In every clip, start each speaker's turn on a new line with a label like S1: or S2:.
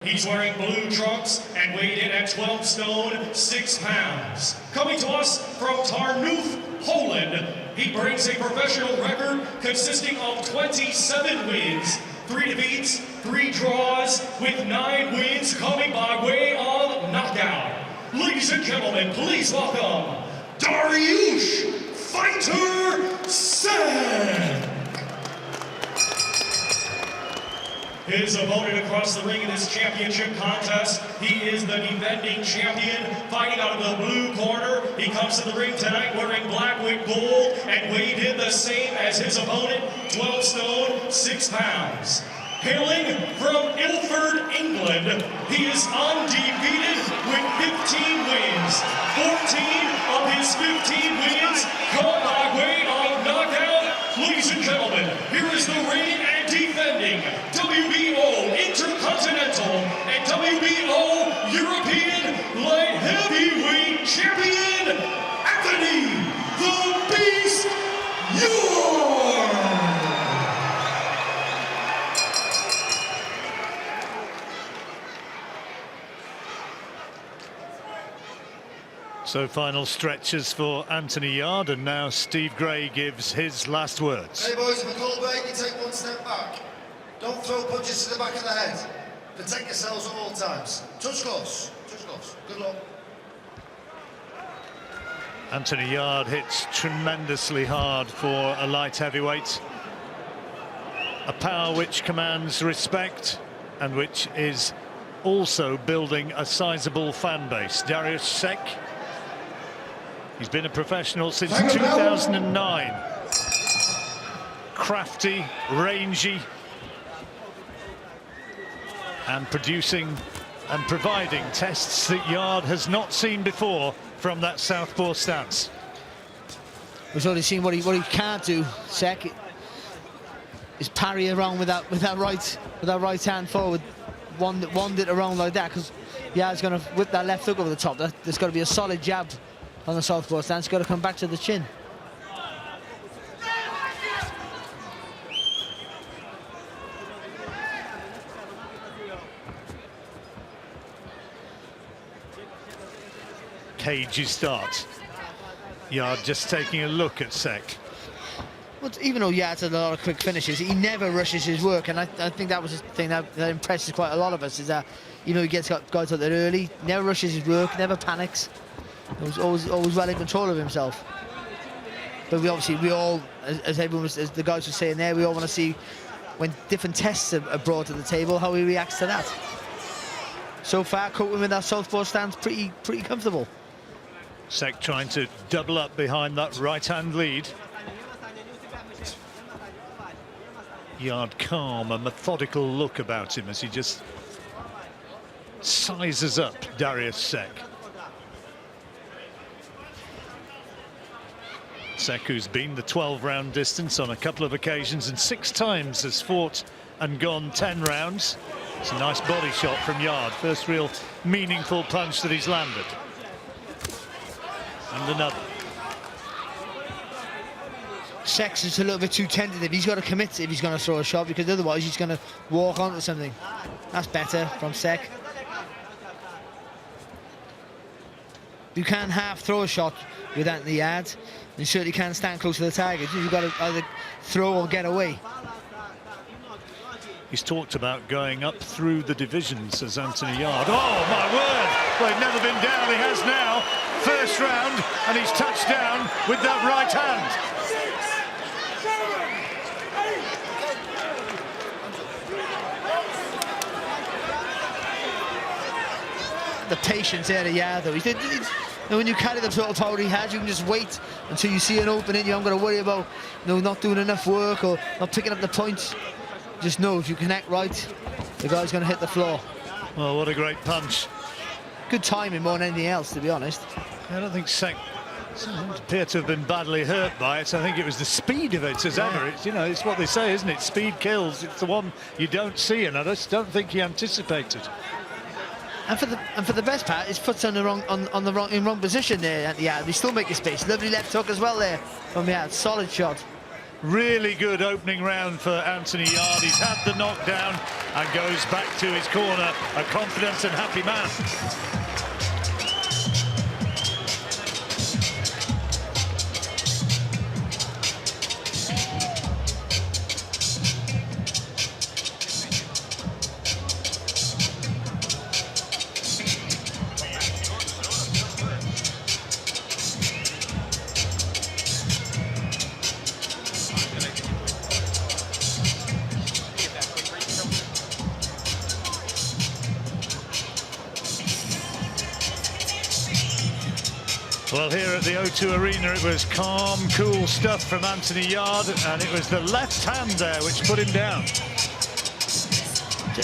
S1: He's wearing blue trunks and weighed in at 12 stone, 6 pounds. Coming to us from Tarnów, Poland, he brings a professional record consisting of 27 wins, 3 defeats, 3 draws, with 9 wins coming by way of knockout. Ladies and gentlemen, please welcome Dariusz "Fighter" Sęk. His opponent across the ring in this championship contest, he is the defending champion, fighting out of the blue corner. He comes to the ring tonight wearing black with gold and weighed in the same as his opponent, 12 stone, 6 pounds. Hailing from Ilford, England, he is undefeated with 15 wins. 14 of his 15 wins come by way of knockout. Ladies and gentlemen, here is the reigning and defending WBO Intercontinental and WBO European Light Heavyweight Champion, Anthony "The Beast" Yarde.
S2: So final stretches for Anthony Yarde, and now Steve Gray gives his last words.
S3: Hey boys, if a call break, you take one step back. Don't throw punches to the back of the head. Protect yourselves at all times. Touch gloves, touch gloves. Good luck.
S2: Anthony Yarde hits tremendously hard for a light heavyweight. A power which commands respect and which is also building a sizable fan base. Dariusz Sęk, he's been a professional since 2009. Crafty, rangy, and producing and providing tests that Yarde has not seen before from that southpaw stance.
S4: We've already seen what he can't do. Sęk is parry around with that right hand forward, wand it around like that, because Yarde's going to whip that left hook over the top. There's got to be a solid jab on the southpaw stance. Got to come back to the chin.
S2: Cagey start. Yarde just taking a look at Sęk.
S4: Well, even though Yarde's had a lot of quick finishes, he never rushes his work, and I think that was the thing that impresses quite a lot of us, is that, you know, he gets guys out there early, never rushes his work, never panics. He was always well in control of himself. But we all, as the guys were saying there, we all want to see, when different tests are brought to the table, how he reacts to that. So far, coping with that southpaw stance pretty comfortable.
S2: Sęk trying to double up behind that right-hand lead. Yarde calm, a methodical look about him as he just sizes up Dariusz Sęk. Sęk, who's been the 12-round distance on a couple of occasions and 6 times has fought and gone 10 rounds. It's a nice body shot from Yarde. First real meaningful punch that he's landed. And another.
S4: Sęk's is a little bit too tentative. He's got to commit if he's going to throw a shot, because otherwise he's going to walk onto something. That's better from Sęk. You can't half throw a shot with Anthony Yarde. You certainly can't stand close to the target. You've got to either throw or get away.
S2: He's talked about going up through the divisions as Anthony Yarde. Oh, my word! Well, he's never been down. He has now. First round, and he's touched down with that right hand.
S4: The patience there to Yarde, though. You know, when you carry the sort of power he has, you can just wait until you see an opening. You haven't got to worry about, you know, not doing enough work or not picking up the points. Just know if you connect right, the guy's going to hit the floor.
S2: Well, what a great punch.
S4: Good timing more than anything else, to be honest.
S2: I don't think Sęk doesn't appear to have been badly hurt by it. I think it was the speed of it as ever. It's, you know, it's what they say, isn't it? Speed kills. It's the one you don't see, and I just don't think he anticipated.
S4: And for the best part, his foot's on the wrong position there at the Yarde. He's still making space. Lovely left hook as well there from Yarde. Solid shot.
S2: Really good opening round for Anthony Yarde. He's had the knockdown and goes back to his corner, a confident and happy man. Well, here at the O2 Arena, it was calm, cool stuff from Anthony Yarde, and it was the left hand there which put him down.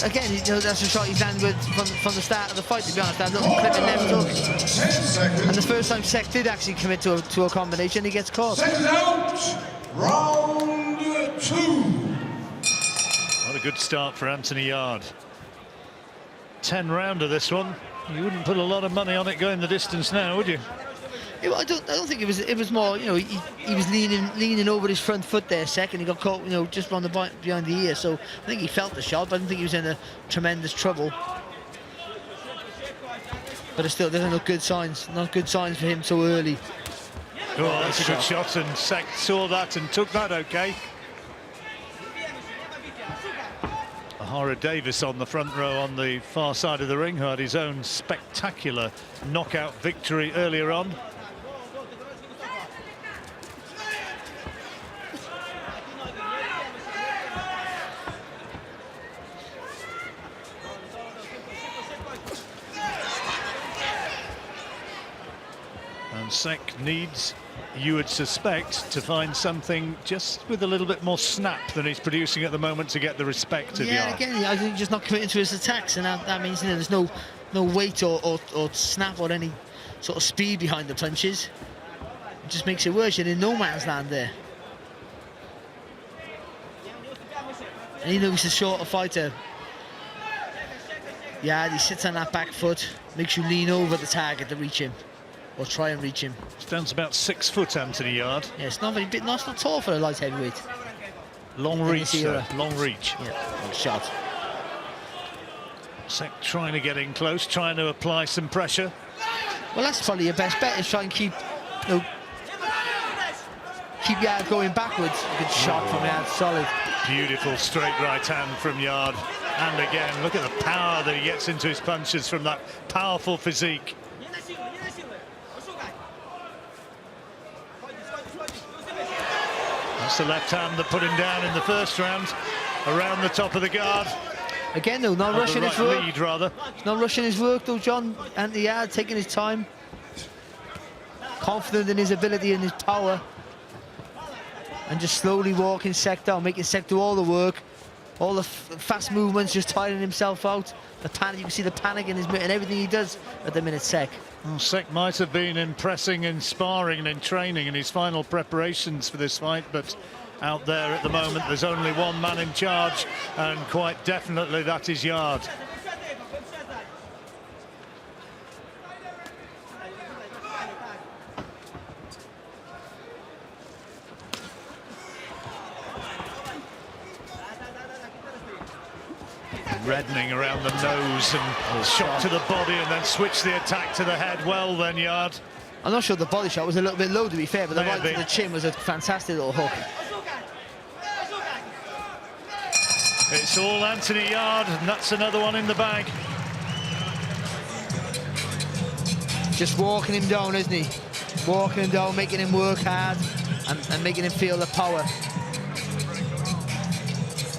S4: Again, you know, that's a shot he's landed with from the start of the fight, to be honest. That little clip in left hook. And the first time Sęk did actually commit to a combination, he gets caught.
S5: Second out, round 2.
S2: What a good start for Anthony Yarde. 10-rounder this one. You wouldn't put a lot of money on it going the distance now, would you?
S4: I don't think it was. It was more, you know, he was leaning over his front foot there, Sęk. He got caught, you know, just on the behind the ear. So I think he felt the shot, but I don't think he was in a tremendous trouble. But it's still, there's no good signs. Not good signs for him so early.
S2: Oh, that's a good shot, and Sęk saw that and took that okay. Ahara Davis on the front row on the far side of the ring, who had his own spectacular knockout victory earlier on. And Sęk needs, you would suspect, to find something just with a little bit more snap than he's producing at the moment to get the respect of Yarde.
S4: Yeah, again, I think he's just not committing to his attacks, and that means, you know, there's no weight or snap or any sort of speed behind the punches. It just makes it worse. You're in no man's land there. And he knows he's a shorter fighter. Yeah, he sits on that back foot, makes you lean over the target to reach him. Or try and reach him.
S2: Stands about 6 foot, Anthony Yarde.
S4: Yeah, it's not very big. No, it's not tall for a light heavyweight.
S2: Long reach, long reach.
S4: Yeah, good shot.
S2: Sęk trying to get in close, trying to apply some pressure.
S4: Well, that's probably your best bet, is try and keep, you know, keep Yarde going backwards. Good shot from Yarde, solid.
S2: Beautiful straight right hand from Yarde. And again, look at the power that he gets into his punches from that powerful physique. That's the left hand that put him down in the first round, around the top of the guard.
S4: Again, though, not rushing his work.
S2: Lead, rather.
S4: Not rushing his work, though, John. Anthony Yarde taking his time. Confident in his ability and his power. And just slowly walking Sęk down, making Sęk do all the work. All the fast movements, just tiring himself out. The panic, you can see the panic in his and everything he does at the minute, Sęk.
S2: Well, Sęk might have been impressing in sparring and in training in his final preparations for this fight, but out there at the moment there's only one man in charge, and quite definitely that is Yarde. Reddening around the nose and shot to the body and then switch the attack to the head. Well then, Yarde.
S4: I'm not sure the body shot was a little bit low, to be fair, but the right to the chin was a fantastic little hook.
S2: It's all Anthony Yarde, and that's another one in the bag.
S4: Just walking him down, isn't he? Walking him down, making him work hard and making him feel the power.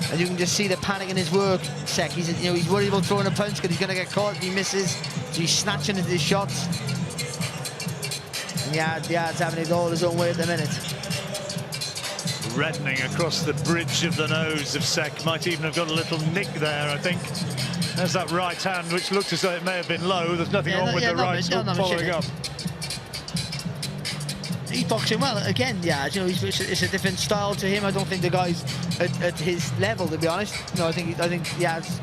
S4: And you can just see the panic in his work, Sęk. He's worried about throwing a punch because he's going to get caught if he misses. So he's snatching at his shots. And Yarde's having it all his own way at the minute.
S2: Reddening across the bridge of the nose of Sęk. Might even have got a little nick there, I think. There's that right hand, which looked as though it may have been low. There's nothing wrong with the right hook following up.
S4: He's boxing well again, Yarde. You know, it's a different style to him. I don't think the guy's at his level, to be honest. No, I think Yarde's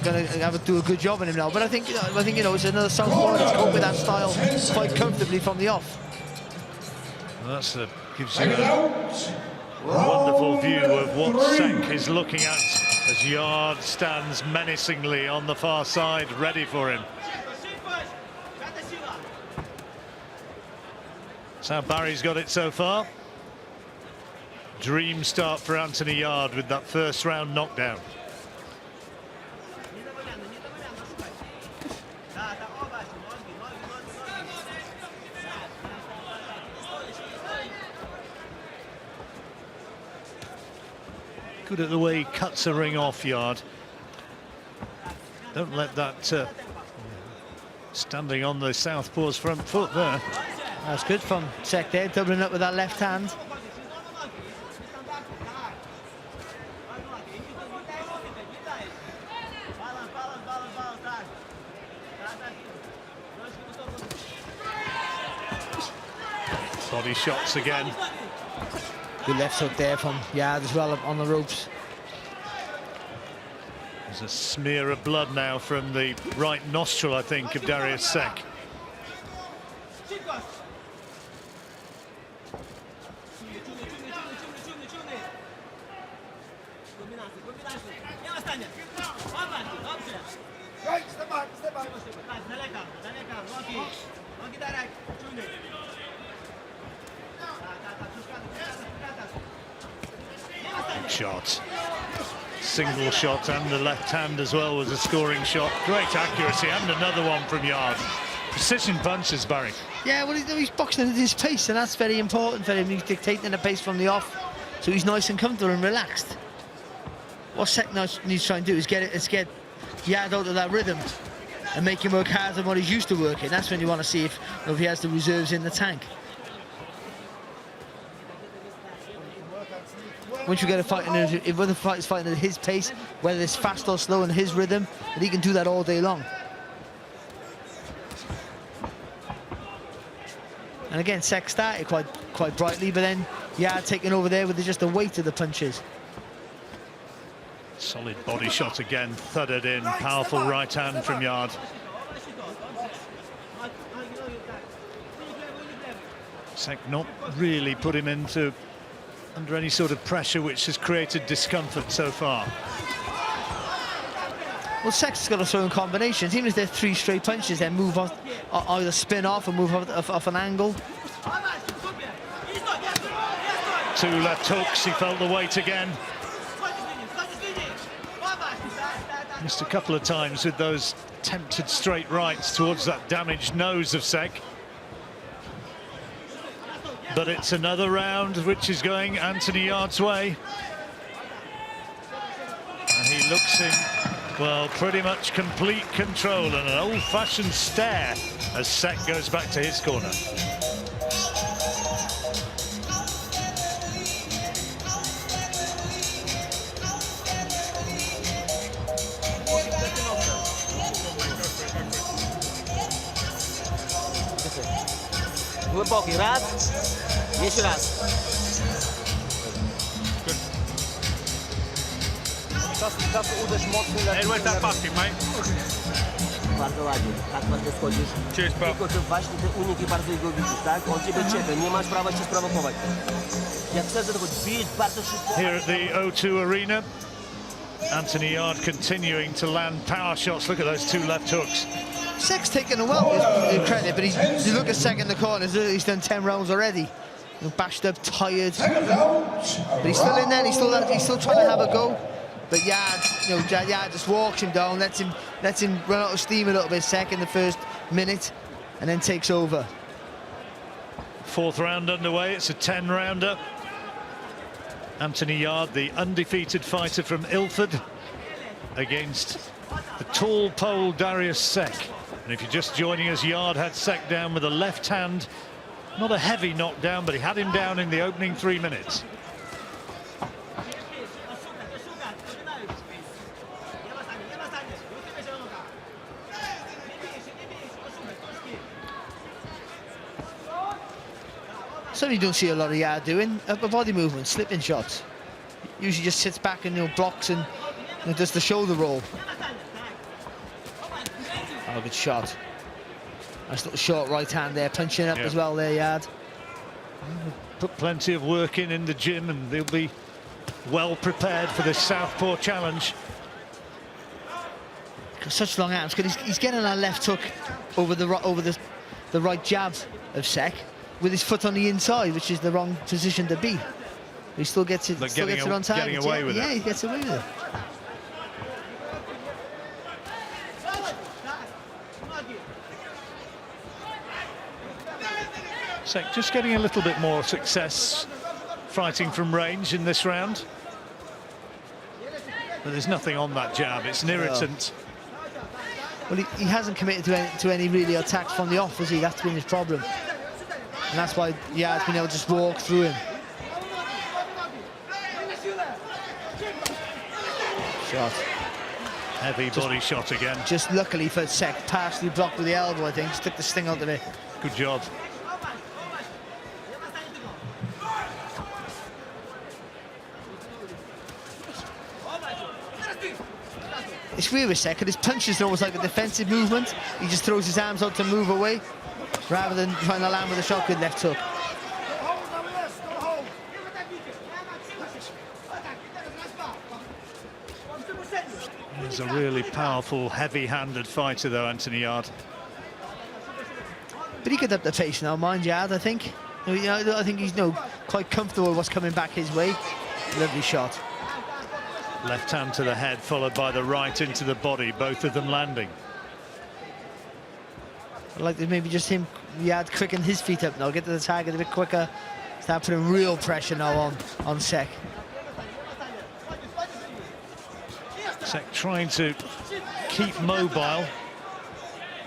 S4: going to do a good job on him now. But I think you know, it's another southpaw that's cope with that style quite comfortably from the off.
S2: Well, gives you Wonderful view of what Sęk is looking at as Yarde stands menacingly on the far side, ready for him. That's how Barry's got it so far. Dream start for Anthony Yarde with that first round knockdown. Good at the way he cuts a ring off, Yarde. Don't let that standing on the southpaw's front foot there.
S4: That's good from Sęk there, doubling up with that left hand.
S2: Body shots again.
S4: Good left hook there from Yarde as well up on the ropes.
S2: There's a smear of blood now from the right nostril, I think, of Dariusz Sęk. Shot. Single shot, and the left hand as well was a scoring shot. Great accuracy, and another one from Yarde. Precision punches, Barry.
S4: Yeah, well, he's boxing at his pace, and that's very important for him. He's dictating the pace from the off, so he's nice and comfortable and relaxed. What Sęk needs to try and do is get Yarde out of that rhythm and make him work harder than what he's used to working. That's when you want to see if he has the reserves in the tank. Once you get a fight, if the fight is fighting at his pace, whether it's fast or slow in his rhythm, then he can do that all day long. And again, Sęk started quite brightly, but then Yarde taking over there with just the weight of the punches.
S2: Solid body shot again, thudded in. Powerful right hand from Yarde. Sęk not really put him under any sort of pressure, which has created discomfort so far.
S4: Well, Sęk's got to throw in combinations. Even if they're 3 straight punches, then move off, either spin off or move off an angle.
S2: 2 left hooks, he felt the weight again. Missed a couple of times with those attempted straight rights towards that damaged nose of Sęk. But it's another round which is going Anthony Yarde's way. And he looks in, well, pretty much complete control, and an old-fashioned stare as Sęk goes back to his corner.
S6: Głęboki, raz, jeszcze raz. Czas uderz mocno.
S7: Where's that basket, mate?
S6: Bardzo ładnie, tak ładnie schodzisz.
S7: Cheers, bro.
S6: Tylko to właśnie te uniki bardzo jego widzisz, tak? On ciebie, nie masz prawa się sprowokować. Jak chcesz, to bijesz bardzo szybko.
S2: Here at the O2 Arena, Anthony Yarde continuing to land power shots. Look at those 2 left hooks.
S4: Säk's taken a well credit, but you look at Sęk in the corner, he's done 10 rounds already. Bashed up, tired, but he's still in there. He's still trying to have a go. But Yarde just walks him down, lets him run out of steam a little bit. Sęk in the first minute, and then takes over.
S2: 4th round underway. It's a 10-rounder. Anthony Yarde, the undefeated fighter from Ilford, against the tall pole Dariusz Sęk. And if you're just joining us, Yarde had Sęk down with a left hand. Not a heavy knockdown, but he had him down in the opening 3 minutes.
S4: Something you don't see a lot of Yarde doing, upper body movement, slipping shots. Usually just sits back and blocks and does the shoulder roll. Oh, good shot. Nice little short right hand there, punching up as well there, Yarde.
S2: Put plenty of work in the gym, and they'll be well prepared for this southpaw challenge.
S4: Got such long arms, because he's getting that left hook over the right jab of Sęk with his foot on the inside, which is the wrong position to be. He still gets it. Still gets it on target.
S2: Getting away with it.
S4: Yeah, he gets away with it.
S2: Sęk just getting a little bit more success fighting from range in this round. But there's nothing on that jab. It's an irritant.
S4: Well, he hasn't committed to any really attacks from the off, has he? That's been his problem. And that's why Yarde's been able to just walk through him. Shot.
S2: Heavy body shot again.
S4: Just luckily for Sęk, partially blocked with the elbow, I think. Just took the sting out of it.
S2: Good job.
S4: It's weird with Sęk, his punches are almost like a defensive movement. He just throws his arms out to move away, rather than trying to land with a shotgun left hook.
S2: He's a really powerful, heavy-handed fighter, though, Anthony Yarde.
S4: But he could up the pace now, mind Yarde, I think. I think he's quite comfortable with what's coming back his way. Lovely shot.
S2: Left hand to the head, followed by the right into the body, both of them landing.
S4: I'd like to maybe just Yarde quicken his feet up now, get to the target a bit quicker, start putting real pressure now on Sęk.
S2: Sęk trying to keep mobile,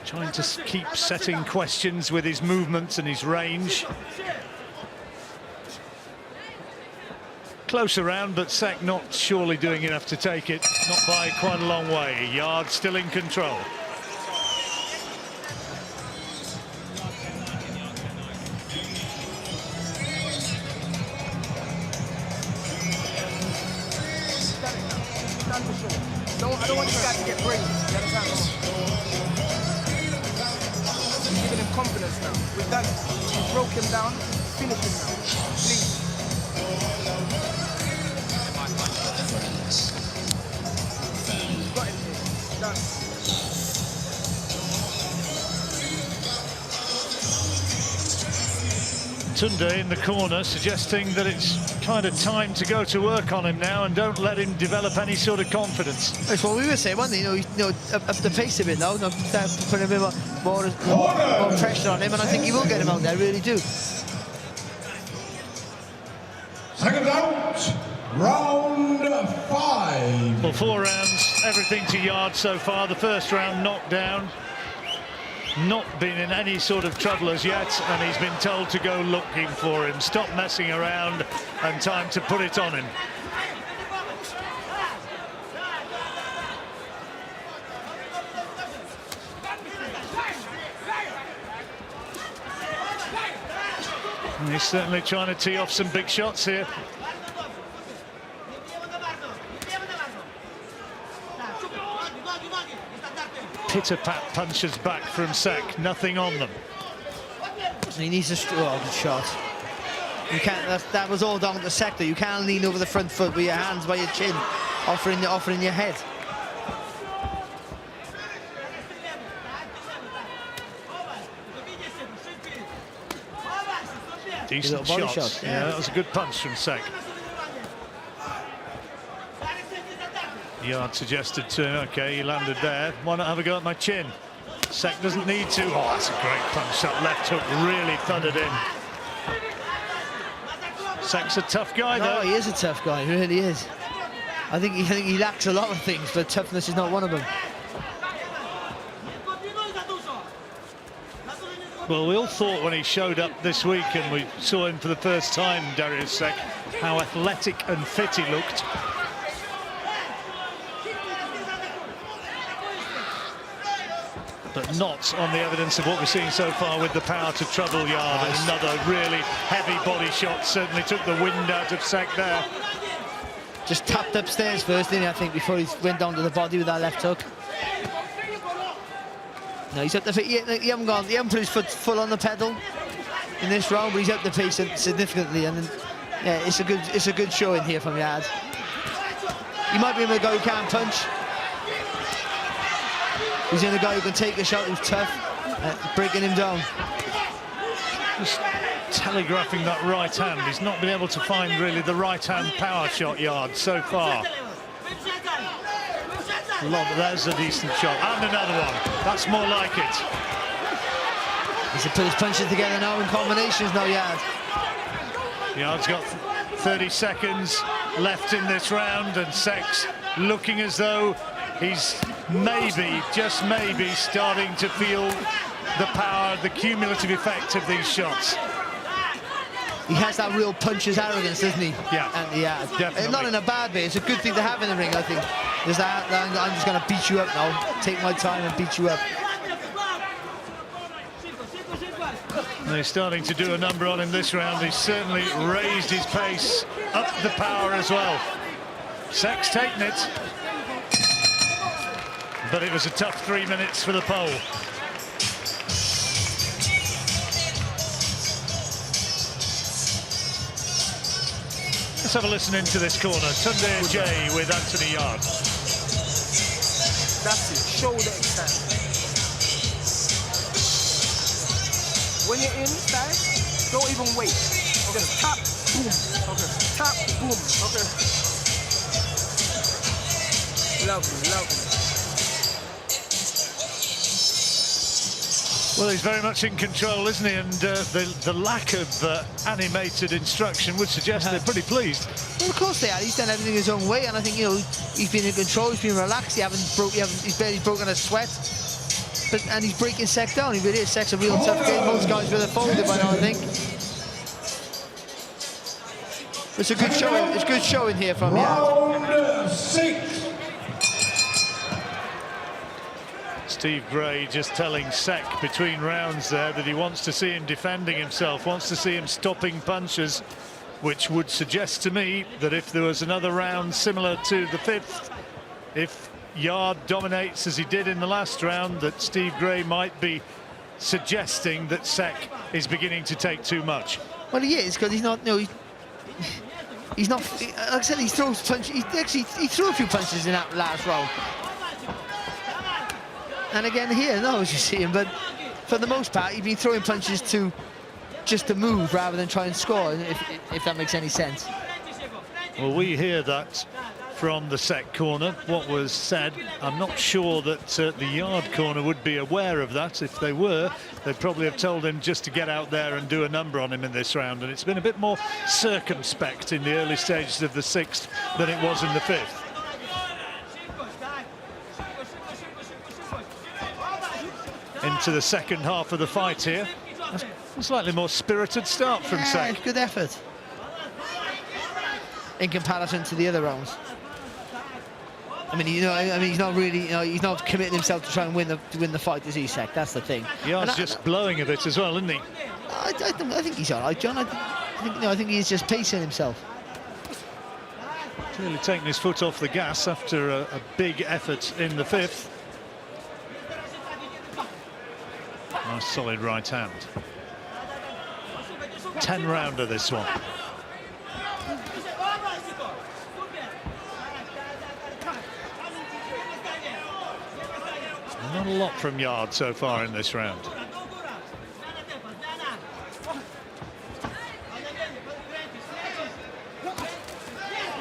S2: trying to keep setting questions with his movements and his range. Close around, but Sęk not surely doing enough to take it, not by quite a long way. Yarde still in control.
S7: I don't want this guy to get brave. You understand? We're giving him confidence now. We've done it. We broke him down. Finish him now. Please. Got it. Done.
S2: Tunde in the corner suggesting that it's kind of time to go to work on him now and don't let him develop any sort of confidence.
S4: That's what we were saying, wasn't it? Up the pace a bit now, putting a bit more pressure on him, and I think he will get him out there, I really do.
S5: Second out, round 5.
S2: Well, 4 rounds, everything to Yarde so far. The first round knocked down. Not been in any sort of trouble as yet, and he's been told to go looking for him. Stop messing around, and time to put it on him. And he's certainly trying to tee off some big shots here. Pitter-pat punches back from Sęk, nothing on them.
S4: He needs a good shot. You can't. That was all down to Sęk. You can't lean over the front foot with your hands by your chin, offering your head.
S2: Decent shot. Yeah, that was a good punch from Sęk. Yarde suggested to him, OK, he landed there. Why not have a go at my chin? Sęk doesn't need to. Oh, that's a great punch. That left hook really thundered in. Sęk's a tough guy, though.
S4: Oh, he is a tough guy, he really is. I think he lacks a lot of things, but toughness is not one of them.
S2: Well, we all thought when he showed up this week and we saw him for the first time, Dariusz Sęk, how athletic and fit he looked. But not on the evidence of what we're seeing so far with the power to trouble Yarde. Nice. Another really heavy body shot, certainly took the wind out of Sęk there.
S4: Just tapped upstairs first, didn't he, I think, before he went down to the body with that left hook. No, he's up the feet. He hasn't put his foot full on the pedal. in this round, but he's up the pace significantly, and yeah, it's a good showing here from Yarde. He might be the guy who can't punch. He's the guy who can take a shot, who's tough, breaking him down.
S2: Just telegraphing that right hand. He's not been able to find really the right hand power shot, Yarde, so far. There's a decent shot, and another one. That's more like it.
S4: He's to put his punches together now in combinations now, Yarde.
S2: Yarde's got 30 seconds left in this round, and Senk's looking as though he's maybe, just maybe, starting to feel the power, the cumulative effect of these shots.
S4: He has that real puncher's arrogance, doesn't he?
S2: Yeah,
S4: and
S2: definitely.
S4: Not in a bad way. It's a good thing to have in the ring, I think. There's that, I'm just going to beat you up now. Take my time and beat you up.
S2: And he's starting to do a number on him this round. He's certainly raised his pace, up the power as well. Senk's taken it. But it was a tough 3 minutes for the pole. Let's have a listen into this corner. Tunde Jay with Anthony Yarde.
S7: That's it. Show the extent. When you're inside, don't even wait. Okay, tap, boom. Okay, tap, boom. Okay. Lovely, lovely.
S2: Well, he's very much in control, isn't he? And the lack of animated instruction would suggest they're pretty pleased.
S4: Well, of course they are. He's done everything his own way, and I think, you know, he's been in control. He's been relaxed. He's barely broken a sweat. And he's breaking Sek down. He really is. Sek's a real tough game. Most guys would have folded by now, I think. It's a good showing. It's good showing here from Yarde.
S5: Round 6.
S2: Steve Gray just telling Sek between rounds there that he wants to see him defending himself, wants to see him stopping punches, which would suggest to me that if there was another round similar to the 5th, if Yarde dominates as he did in the last round, that Steve Gray might be suggesting that Sek is beginning to take too much.
S4: Well, he is, because he's not. No, he's not. Like I said, he throws punches. He threw a few punches in that last round. And again here, no, as you see him, but for the most part, he's been throwing punches just to move rather than try and score, if that makes any sense.
S2: Well, we hear that from the Sek corner, what was said. I'm not sure that the Yarde corner would be aware of that. If they were, they'd probably have told him just to get out there and do a number on him in this round. And it's been a bit more circumspect in the early stages of the 6th than it was in the 5th. Into the second half of the fight here. A slightly more spirited start from Sek.
S4: Good effort in comparison to the other rounds. I mean, he's not really, he's not committing himself to try and win the fight, is he, Sek? That's the thing.
S2: Yarde's just blowing a bit as well, isn't he?
S4: I think he's all right, John. I think he's just pacing himself.
S2: Clearly taking his foot off the gas after a big effort in the 5th. Nice solid right hand. 10-rounder this one. Not a lot from Yarde so far in this round.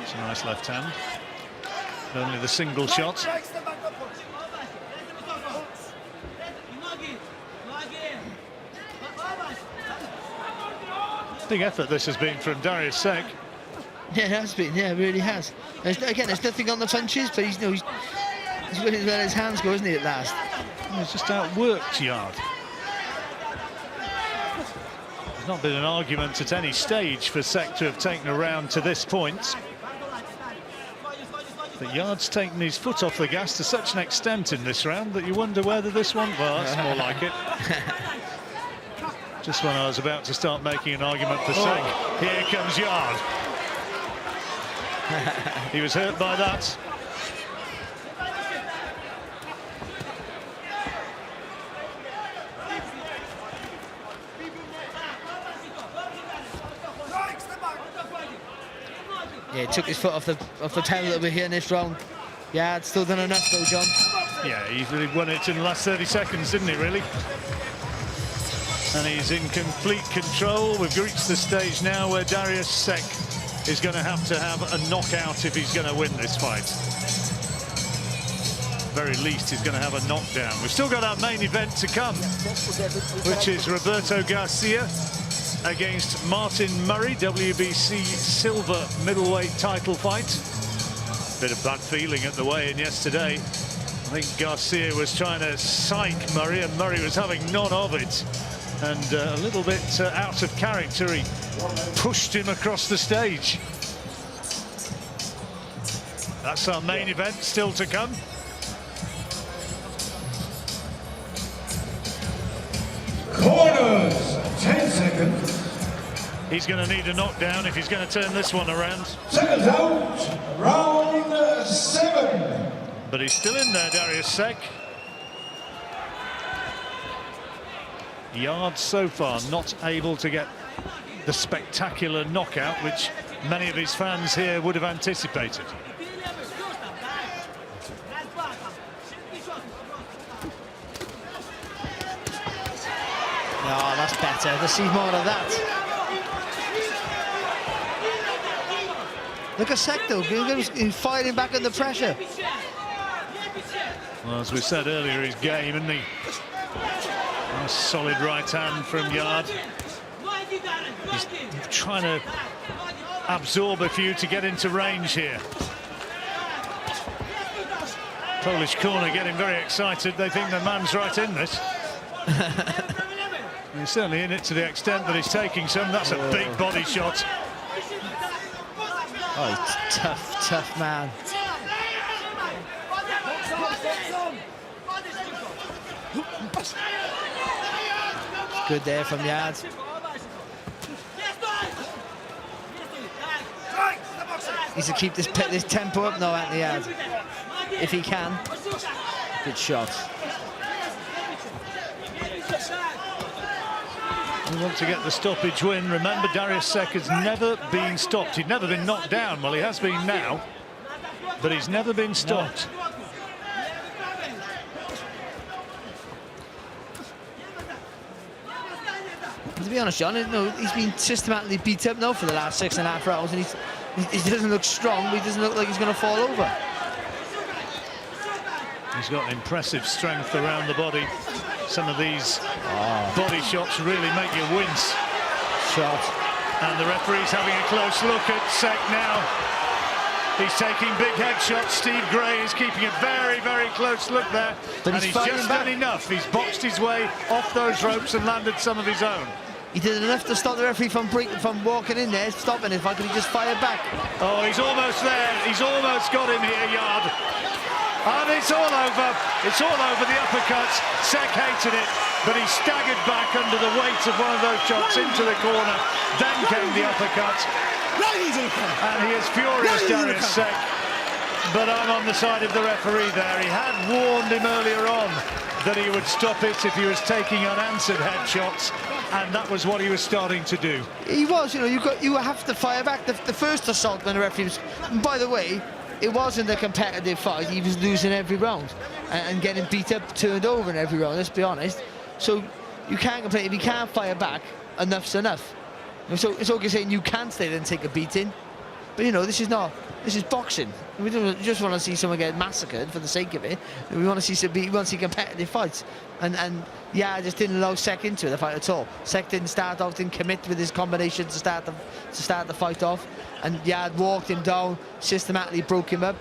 S2: It's a nice left hand. Only the single shot. Big effort this has been from Dariusz Sęk.
S4: Yeah, it has been. Yeah, it really has. Again, there's nothing on the punches, but he's winning as well as his hands go, isn't he, at last?
S2: He's just outworked Yarde. There's not been an argument at any stage for Sęk to have taken a round to this point. But Yarde's taken his foot off the gas to such an extent in this round that you wonder whether this one... Well, that's more like it. Just when I was about to start making an argument for Sęk, here comes Yarde. He was hurt by that.
S4: Yeah, he took his foot off the pedal over here in this round. Yeah, it's still done enough though, John.
S2: Yeah, he really won it in the last 30 seconds, didn't he, really? And he's in complete control. We've reached the stage now where Dariusz Sęk is going to have a knockout if he's going to win this fight. Very least he's going to have a knockdown. We've still got our main event to come, which is Roberto Garcia against Martin Murray, WBC silver middleweight title fight. Bit of bad feeling at the weigh-in yesterday. I think Garcia was trying to psych Murray, and Murray was having none of it. And a little bit out of character, he pushed him across the stage. That's our main event still to come.
S5: Corners, 10 seconds.
S2: He's going to need a knockdown if he's going to turn this one around.
S5: Seconds out, round 7.
S2: But he's still in there, Dariusz Sęk. Yarde so far not able to get the spectacular knockout which many of his fans here would have anticipated.
S4: Oh, that's better. Let's see more of that. Look at Sęk though, he's fighting back under pressure.
S2: Well, as we said earlier, his game, isn't he? Nice solid right hand from Yarde. He's trying to absorb a few to get into range here. Polish corner getting very excited. They think the man's right in this. He's certainly in it to the extent that he's taking some. That's a big body shot.
S4: Oh, he's tough man. Good there from Yarde. Needs to keep this tempo up now, Anthony Yarde, if he can. Good shot.
S2: We want to get the stoppage win. Remember, Dariusz Sęk has never been stopped. He'd never been knocked down. Well, he has been now, but he's never been stopped.
S4: To be honest, John, he's been systematically beat up now for the last 6.5 rounds, and he doesn't look strong, but he doesn't look like he's going to fall over.
S2: He's got impressive strength around the body. Some of these body shots really make you wince.
S4: Shot.
S2: And the referee's having a close look at Sęk now. He's taking big head shots. Steve Gray is keeping a very, very close look there.
S4: But
S2: and he's just done enough. He's boxed his way off those ropes and landed some of his own.
S4: He did enough to stop the referee from walking in there, stopping it. If I could just fire back.
S2: Oh, he's almost there. He's almost got him here, Yarde. And it's all over. It's all over the uppercuts. Sęk hated it, but he staggered back under the weight of one of those shots into the corner. Then came the uppercut. And he is furious, Dariusz Sęk. But I'm on the side of the referee there. He had warned him earlier on that he would stop it if he was taking unanswered headshots, and that was what he was starting to do.
S4: He was, you have to fire back. The first assault when the referee was, and by the way, it wasn't a competitive fight. He was losing every round and getting beat up, turned over in every round, let's be honest. So you can't complain. If you can't fire back, enough's enough. So it's okay saying you can stay there and take a beating, but this is boxing. We don't just want to see someone get massacred for the sake of it. We want to see competitive fights, and yeah, I just didn't allow Sęk into the fight at all. Sęk didn't commit with his combination to start the fight off, and Yarde walked him down, systematically broke him up.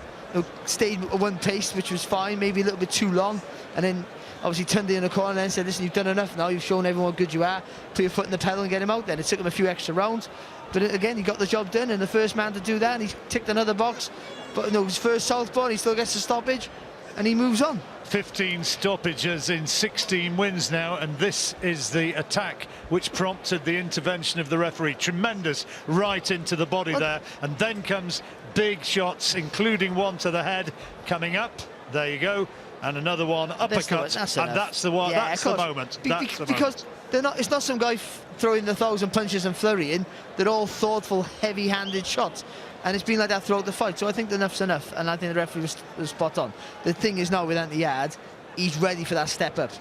S4: Stayed at one pace, which was fine, maybe a little bit too long, and then obviously turned in the corner and then said, listen, you've done enough now, you've shown everyone how good you are, put your foot in the pedal and get him out there. It took him a few extra rounds, but again, he got the job done, and the first man to do that, and he ticked another box. But his first southpaw, and he still gets a stoppage, and he moves on.
S2: 15 stoppages in 16 wins now, and this is the attack which prompted the intervention of the referee. Tremendous right into the body there, and then comes big shots, including one to the head coming up. There you go, and another one uppercut, and that's the one. Yeah, that's the moment.
S4: Because they're not. It's not some guy throwing 1,000 punches and flurrying. They're all thoughtful, heavy-handed shots. And it's been like that throughout the fight, so I think enough's enough, and I think the referee was spot on. The thing is now with Yarde, he's ready for that step up.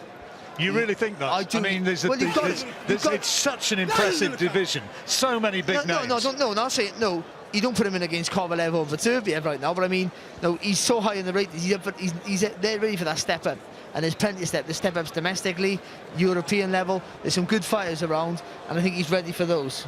S2: You really think that?
S4: I do.
S2: I mean, it's such an impressive division. So many big names.
S4: No, not saying no. You don't put him in against Kovalev or Viterbiev right now, but I mean, no, he's so high in the ratings. They're ready for that step up, and there's plenty of step ups domestically, European level. There's some good fighters around, and I think he's ready for those.